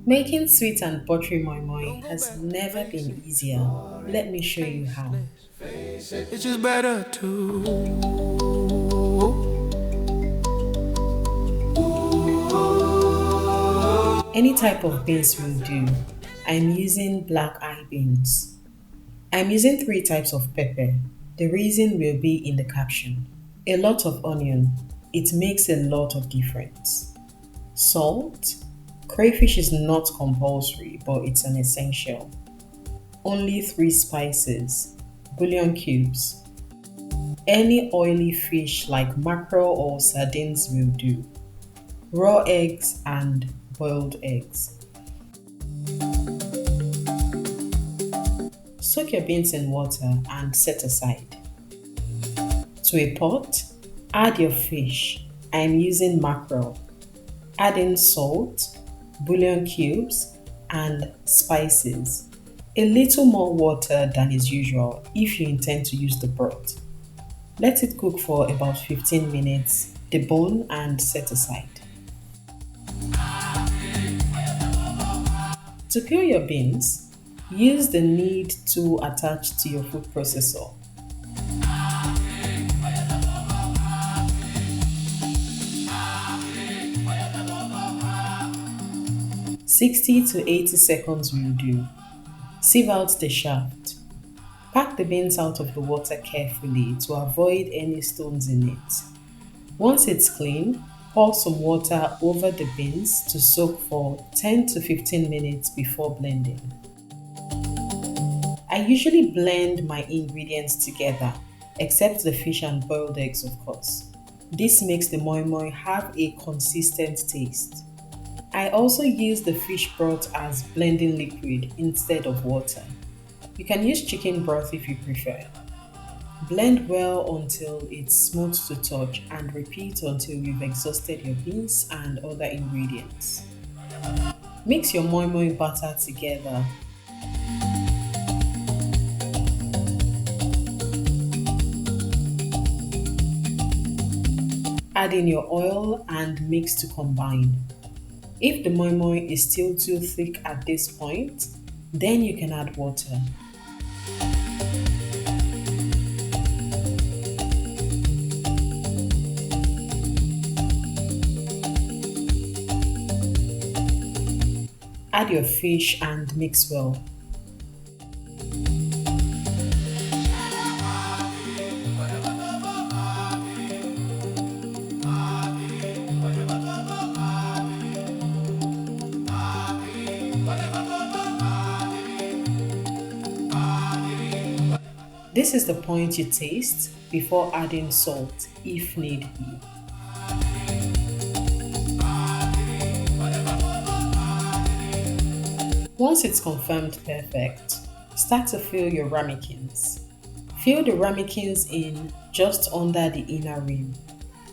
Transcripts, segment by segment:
Making sweet and buttery moi moi has never been easier. Let me show you how. It's just better to. Any type of beans will do. I'm using black eye beans. I'm using three types of pepper. The reason will be in the caption. A lot of onion. It makes a lot of difference. Salt. Crayfish is not compulsory, but it's an essential. Only three spices. Bullion cubes. Any oily fish like mackerel or sardines will do. Raw eggs and boiled eggs. Soak your beans in water and set aside. To a pot, add your fish. I am using mackerel. Add in salt, bullion cubes, and spices. A little more water than is usual if you intend to use the broth. Let it cook for about 15 minutes, debone and set aside. To peel your beans, use the knead tool attached to your food processor. "60 to 80 seconds will do. Sieve out the shaft. Pack the beans out of the water carefully to avoid any stones in it. Once it's clean, pour some water over the beans to soak for 10 to 15 minutes before blending. I usually blend my ingredients together, except the fish and boiled eggs, of course. This makes the moi moi have a consistent taste. I also use the fish broth as blending liquid instead of water. You can use chicken broth if you prefer. Blend well until it's smooth to touch and repeat until you've exhausted your beans and other ingredients. Mix your moi moi batter together. Add in your oil and mix to combine. If the moi moi is still too thick at this point, then you can add water. Add your fish and mix well. This is the point you taste before adding salt if need be. Once it's confirmed perfect, start to fill your ramekins. Fill the ramekins in just under the inner rim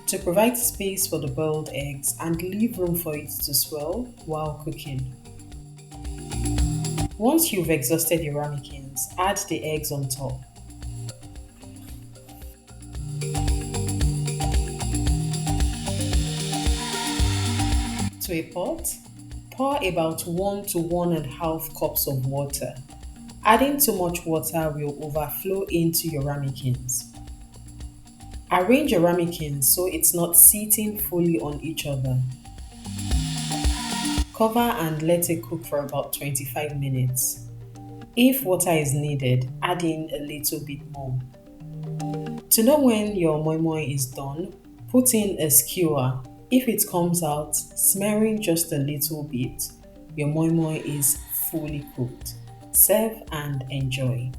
to provide space for the boiled eggs and leave room for it to swell while cooking. Once you've exhausted your ramekins, add the eggs on top. To a pot, pour about 1 to 1.5 cups of water. Adding too much water will overflow into your ramekins. Arrange your ramekins so it's not sitting fully on each other. Cover and let it cook for about 25 minutes. If water is needed, add in a little bit more. To know when your moi moi is done, put in a skewer. If it comes out smearing just a little bit, your moi moi is fully cooked. Serve and enjoy.